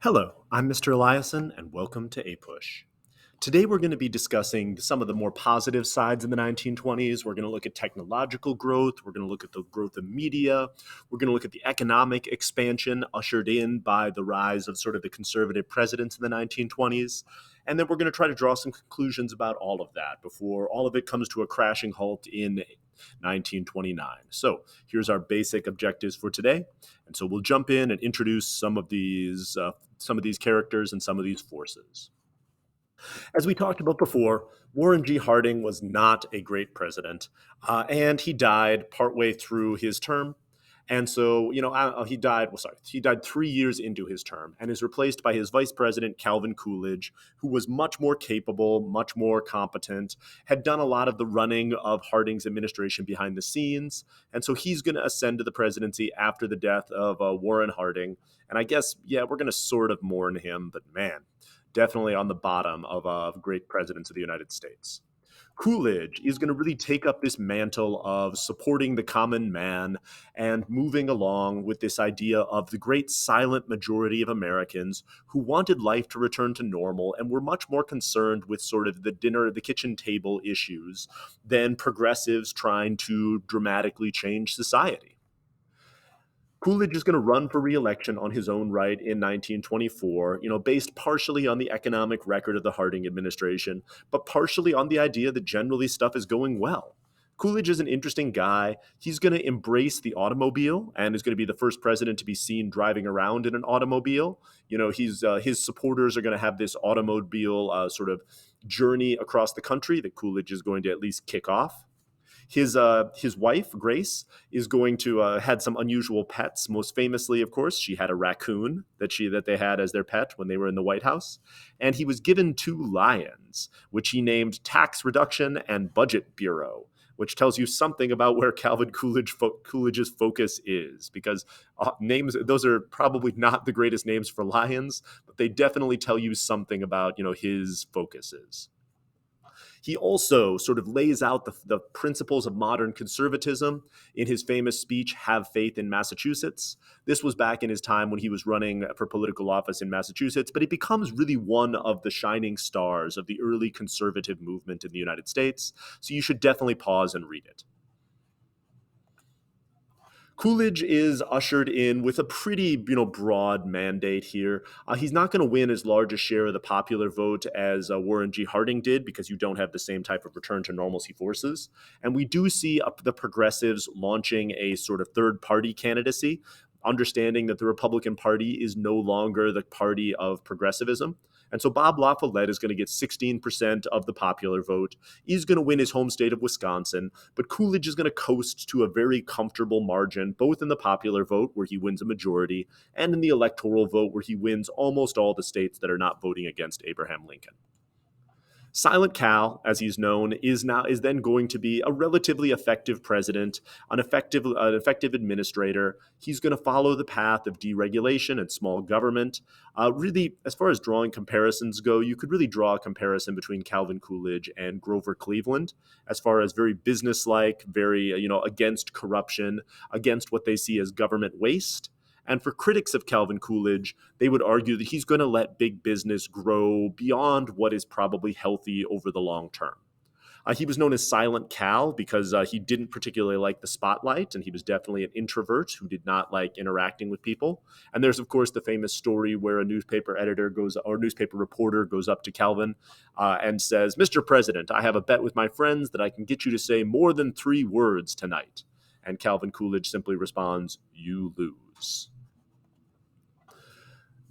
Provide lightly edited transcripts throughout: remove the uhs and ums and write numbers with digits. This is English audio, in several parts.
Hello, I'm Mr. Eliason, and welcome to APUSH. Today we're going to be discussing some of the more positive sides in the 1920s. We're going to look at technological growth. We're going to look at the growth of media. We're going to look at the economic expansion ushered in by the rise of sort of the conservative presidents in the 1920s. And then we're going to try to draw some conclusions about all of that before all of it comes to a crashing halt in 1929. So here's our basic objectives for today. And so we'll jump in and introduce some of these characters and some of these forces. As we talked about before, Warren G. Harding was not a great president, and he died partway through his term. And so, he died 3 years into his term and is replaced by his vice president, Calvin Coolidge, who was much more capable, much more competent, had done a lot of the running of Harding's administration behind the scenes. And so he's going to ascend to the presidency after the death of Warren Harding. And I guess, yeah, we're going to sort of mourn him, but man, definitely on the bottom of great presidents of the United States. Coolidge is going to really take up this mantle of supporting the common man and moving along with this idea of the great silent majority of Americans who wanted life to return to normal and were much more concerned with sort of the kitchen table issues than progressives trying to dramatically change society. Coolidge is going to run for re-election on his own right in 1924, based partially on the economic record of the Harding administration, but partially on the idea that generally stuff is going well. Coolidge is an interesting guy. He's going to embrace the automobile and is going to be the first president to be seen driving around in an automobile. His supporters are going to have this automobile sort of journey across the country that Coolidge is going to at least kick off. His wife, Grace, is going to had some unusual pets. Most famously, of course, she had a raccoon that they had as their pet when they were in the White House. And he was given two lions, which he named Tax Reduction and Budget Bureau, which tells you something about where Calvin Coolidge's focus is, because those are probably not the greatest names for lions, but they definitely tell you something about his focuses. He also sort of lays out the principles of modern conservatism in his famous speech, Have Faith in Massachusetts. This was back in his time when he was running for political office in Massachusetts, but he becomes really one of the shining stars of the early conservative movement in the United States. So you should definitely pause and read it. Coolidge is ushered in with a pretty, broad mandate here. He's not going to win as large a share of the popular vote as Warren G. Harding did, because you don't have the same type of return to normalcy forces. And we do see the progressives launching a sort of third-party candidacy, understanding that the Republican Party is no longer the party of progressivism. And so Bob La Follette is going to get 16% of the popular vote. He's going to win his home state of Wisconsin, but Coolidge is going to coast to a very comfortable margin, both in the popular vote, where he wins a majority, and in the electoral vote, where he wins almost all the states that are not voting against Abraham Lincoln. Silent Cal, as he's known, is then going to be a relatively effective president, an effective administrator. He's going to follow the path of deregulation and small government. Really, as far as drawing comparisons go, you could really draw a comparison between Calvin Coolidge and Grover Cleveland, as far as very businesslike, very against corruption, against what they see as government waste. And for critics of Calvin Coolidge, they would argue that he's going to let big business grow beyond what is probably healthy over the long term. He was known as Silent Cal because he didn't particularly like the spotlight, and he was definitely an introvert who did not like interacting with people. And there's, of course, the famous story where a newspaper reporter goes up to Calvin and says, "Mr. President, I have a bet with my friends that I can get you to say more than 3 words tonight." And Calvin Coolidge simply responds, "You lose."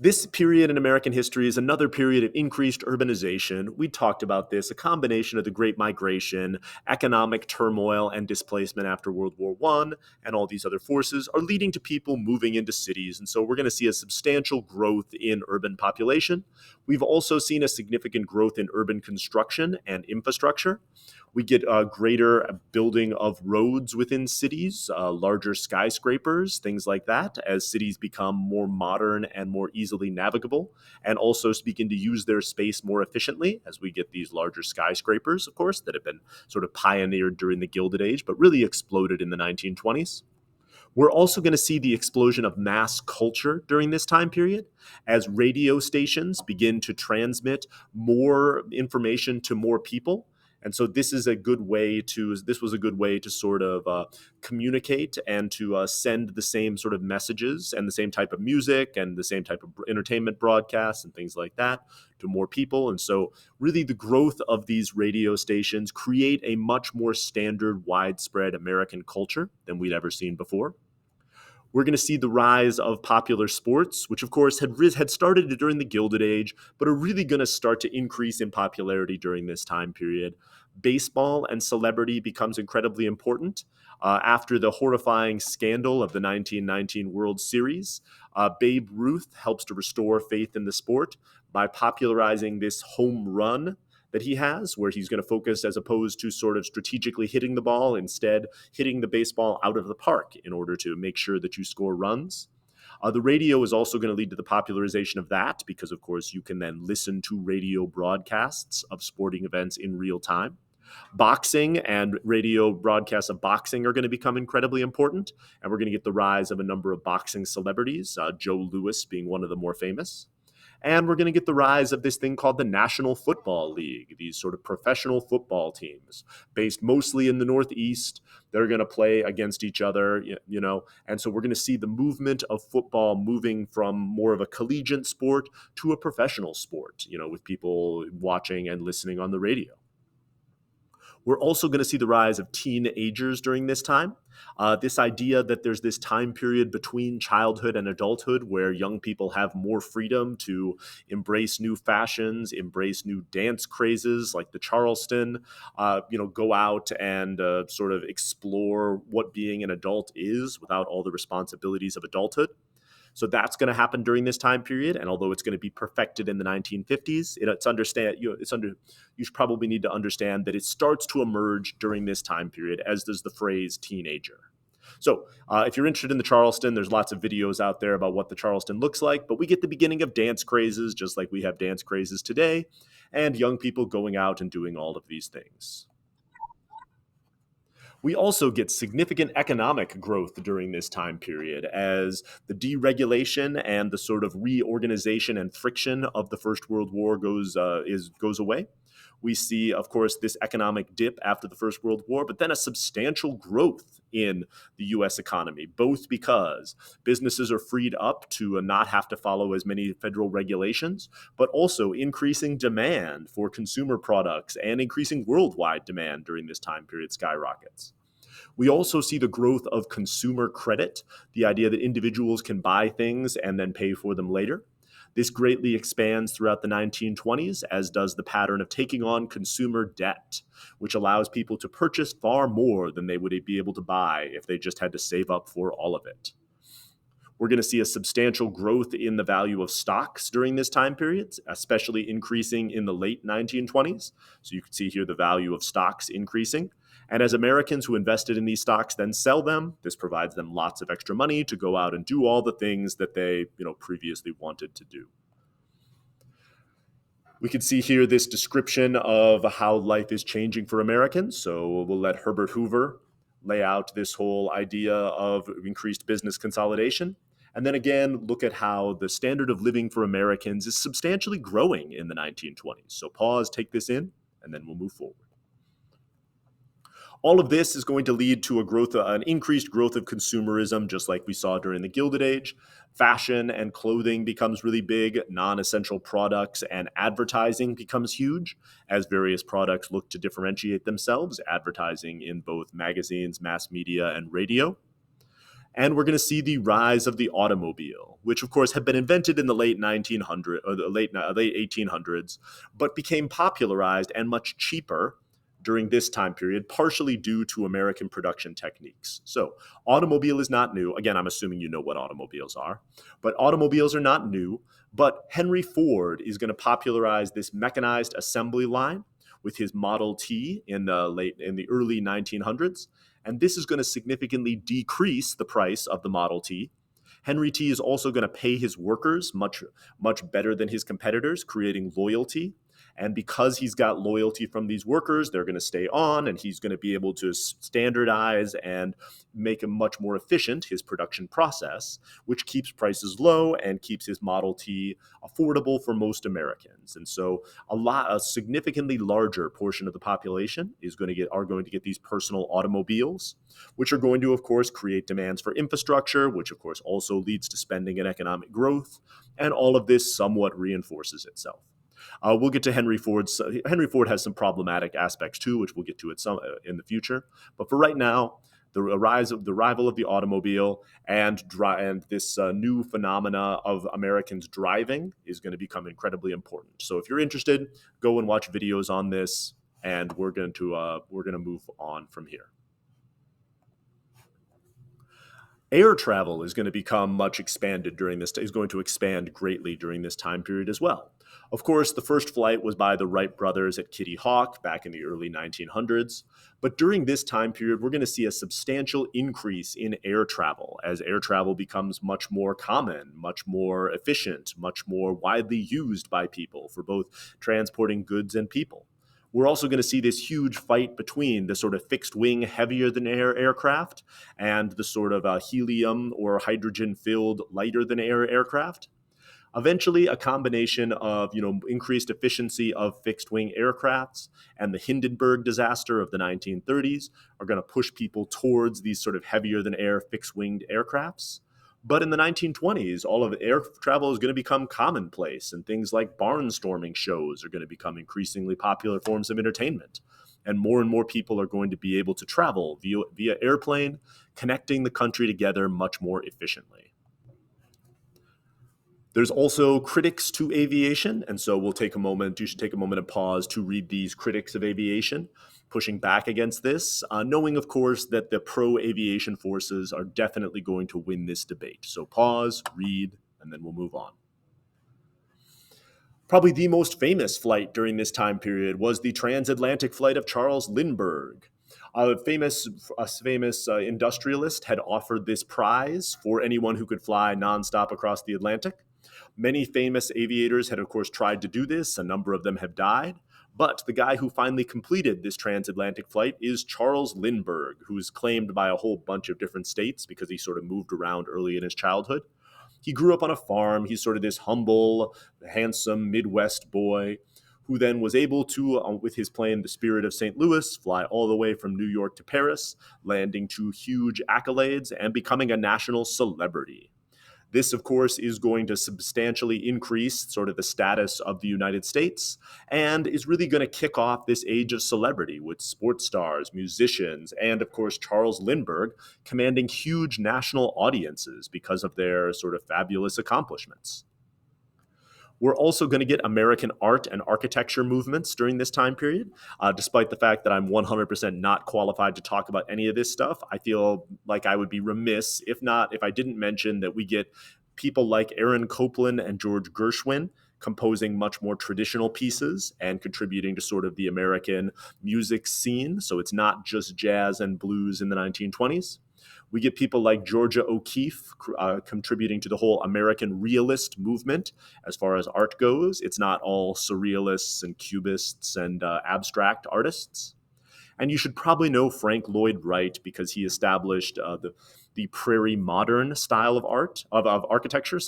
This period in American history is another period of increased urbanization. We talked about this, a combination of the Great Migration, economic turmoil and displacement after World War I, and all these other forces are leading to people moving into cities. And so we're going to see a substantial growth in urban population. We've also seen a significant growth in urban construction and infrastructure. We get a greater building of roads within cities, larger skyscrapers, things like that, as cities become more modern and more easily navigable, and also begin to use their space more efficiently as we get these larger skyscrapers, of course, that have been sort of pioneered during the Gilded Age, but really exploded in the 1920s. We're also going to see the explosion of mass culture during this time period as radio stations begin to transmit more information to more people. And so this was a good way to sort of communicate and to send the same sort of messages and the same type of music and the same type of entertainment broadcasts and things like that to more people. And so really the growth of these radio stations create a much more standard, widespread American culture than we'd ever seen before. We're going to see the rise of popular sports, which of course had started during the Gilded Age, but are really going to start to increase in popularity during this time period. Baseball and celebrity becomes incredibly important. After the horrifying scandal of the 1919 World Series, Babe Ruth helps to restore faith in the sport by popularizing this home run that he has, where he's going to focus as opposed to sort of strategically hitting the ball, instead hitting the baseball out of the park in order to make sure that you score runs. The radio is also going to lead to the popularization of that because, of course, you can then listen to radio broadcasts of sporting events in real time. Boxing and radio broadcasts of boxing are going to become incredibly important, and we're going to get the rise of a number of boxing celebrities, Joe Louis being one of the more famous. And we're going to get the rise of this thing called the National Football League, these sort of professional football teams based mostly in the Northeast. They're going to play against each other, and so we're going to see the movement of football moving from more of a collegiate sport to a professional sport, with people watching and listening on the radio. We're also going to see the rise of teenagers during this time. This idea that there's this time period between childhood and adulthood where young people have more freedom to embrace new fashions, embrace new dance crazes like the Charleston, go out and sort of explore what being an adult is without all the responsibilities of adulthood. So that's going to happen during this time period, and although it's going to be perfected in the 1950s, you should probably need to understand that it starts to emerge during this time period, as does the phrase teenager. So if you're interested in the Charleston, there's lots of videos out there about what the Charleston looks like, but we get the beginning of dance crazes, just like we have dance crazes today, and young people going out and doing all of these things. We also get significant economic growth during this time period as the deregulation and the sort of reorganization and friction of the First World War goes away. We see, of course, this economic dip after the First World War, but then a substantial growth in the U.S. economy, both because businesses are freed up to not have to follow as many federal regulations, but also increasing demand for consumer products and increasing worldwide demand during this time period skyrockets. We also see the growth of consumer credit, the idea that individuals can buy things and then pay for them later. This greatly expands throughout the 1920s, as does the pattern of taking on consumer debt, which allows people to purchase far more than they would be able to buy if they just had to save up for all of it. We're going to see a substantial growth in the value of stocks during this time period, especially increasing in the late 1920s. So you can see here the value of stocks increasing. And as Americans who invested in these stocks then sell them, this provides them lots of extra money to go out and do all the things that they, previously wanted to do. We can see here this description of how life is changing for Americans. So we'll let Herbert Hoover lay out this whole idea of increased business consolidation. And then again, look at how the standard of living for Americans is substantially growing in the 1920s. So pause, take this in, and then we'll move forward. All of this is going to lead to an increased growth of consumerism, just like we saw during the Gilded Age. Fashion and clothing becomes really big. Non-essential products and advertising becomes huge as various products look to differentiate themselves, advertising in both magazines, mass media, and radio. And we're going to see the rise of the automobile, which of course had been invented in the late 1900s or the late 1800s, but became popularized and much cheaper during this time period, partially due to American production techniques. So automobile is not new. Again, I'm assuming you know what automobiles are, but automobiles are not new. But Henry Ford is going to popularize this mechanized assembly line with his Model T in the early 1900s. And this is going to significantly decrease the price of the Model T. Henry T is also going to pay his workers much, much better than his competitors, creating loyalty. And because he's got loyalty from these workers, they're going to stay on, and he's going to be able to standardize and make a much more efficient his production process, which keeps prices low and keeps his Model T affordable for most Americans. And so a significantly larger portion of the population are going to get these personal automobiles, which are going to, of course, create demands for infrastructure, which of course also leads to spending and economic growth. And all of this somewhat reinforces itself. We'll get to Henry Ford. Henry Ford has some problematic aspects too, which we'll get to in the future. But for right now, the arrival of the automobile and this new phenomena of Americans driving is going to become incredibly important. So if you're interested, go and watch videos on this, and we're going to move on from here. Air travel is going to become much expanded is going to expand greatly during this time period as well. Of course, the first flight was by the Wright brothers at Kitty Hawk back in the early 1900s. But during this time period, we're going to see a substantial increase in air travel as air travel becomes much more common, much more efficient, much more widely used by people for both transporting goods and people. We're also going to see this huge fight between the sort of fixed wing, heavier than air aircraft and the sort of helium or hydrogen filled, lighter than air aircraft. Eventually, a combination of increased efficiency of fixed wing aircrafts and the Hindenburg disaster of the 1930s are going to push people towards these sort of heavier than air fixed winged aircrafts. But in the 1920s, all of air travel is going to become commonplace, and things like barnstorming shows are going to become increasingly popular forms of entertainment. And more people are going to be able to travel via airplane, connecting the country together much more efficiently. There's also critics to aviation, and so you should take a moment and pause to read these critics of aviation, pushing back against this, knowing, of course, that the pro-aviation forces are definitely going to win this debate. So pause, read, and then we'll move on. Probably the most famous flight during this time period was the transatlantic flight of Charles Lindbergh. A famous industrialist had offered this prize for anyone who could fly nonstop across the Atlantic. Many famous aviators had, of course, tried to do this. A number of them have died. But the guy who finally completed this transatlantic flight is Charles Lindbergh, who is claimed by a whole bunch of different states because he sort of moved around early in his childhood. He grew up on a farm. He's sort of this humble, handsome Midwest boy who then was able to, with his plane, the Spirit of St. Louis, fly all the way from New York to Paris, landing to huge accolades and becoming a national celebrity. This, of course, is going to substantially increase sort of the status of the United States and is really going to kick off this age of celebrity with sports stars, musicians, and, of course, Charles Lindbergh commanding huge national audiences because of their sort of fabulous accomplishments. We're also going to get American art and architecture movements during this time period. Despite the fact that I'm 100% not qualified to talk about any of this stuff, I feel like I would be remiss if I didn't mention that we get people like Aaron Copland and George Gershwin composing much more traditional pieces and contributing to sort of the American music scene. So it's not just jazz and blues in the 1920s. We get people like Georgia O'Keeffe contributing to the whole American realist movement as far as art goes. It's not all surrealists and cubists and abstract artists. And you should probably know Frank Lloyd Wright because he established the prairie modern style of architecture,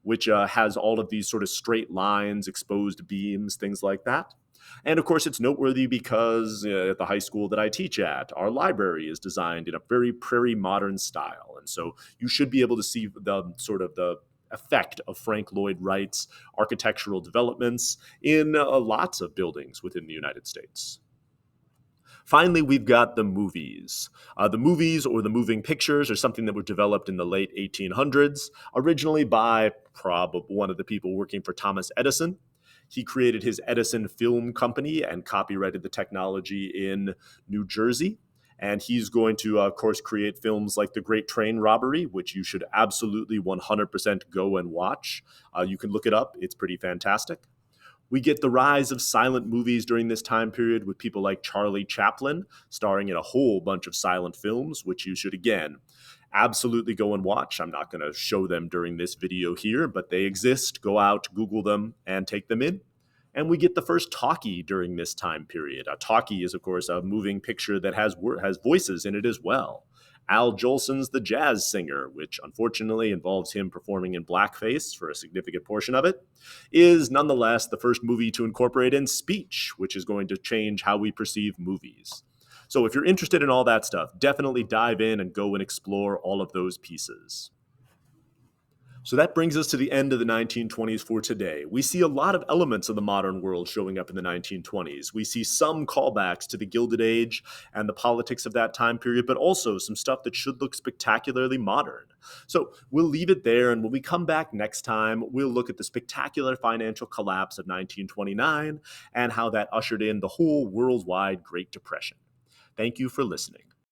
which has all of these sort of straight lines, exposed beams, things like that. And of course, it's noteworthy because at the high school that I teach at, our library is designed in a very prairie modern style. And so you should be able to see the effect of Frank Lloyd Wright's architectural developments in lots of buildings within the United States. Finally, we've got the movies. The movies or the moving pictures are something that were developed in the late 1800s, originally by one of the people working for Thomas Edison. He created his Edison Film Company and copyrighted the technology in New Jersey. And he's going to, of course, create films like The Great Train Robbery, which you should absolutely 100% go and watch. You can look it up. It's pretty fantastic. We get the rise of silent movies during this time period with people like Charlie Chaplin starring in a whole bunch of silent films, which you should, again, absolutely go and watch. I'm not going to show them during this video here, but they exist. Go out, Google them, and take them in. And we get the first talkie during this time period. A talkie is, of course, a moving picture that has voices in it as well. Al Jolson's The Jazz Singer, which unfortunately involves him performing in blackface for a significant portion of it, is nonetheless the first movie to incorporate in speech, which is going to change how we perceive movies. So if you're interested in all that stuff, definitely dive in and go and explore all of those pieces. So that brings us to the end of the 1920s for today. We see a lot of elements of the modern world showing up in the 1920s. We see some callbacks to the Gilded Age and the politics of that time period, but also some stuff that should look spectacularly modern. So we'll leave it there, and when we come back next time, we'll look at the spectacular financial collapse of 1929 and how that ushered in the whole worldwide Great Depression. Thank you for listening.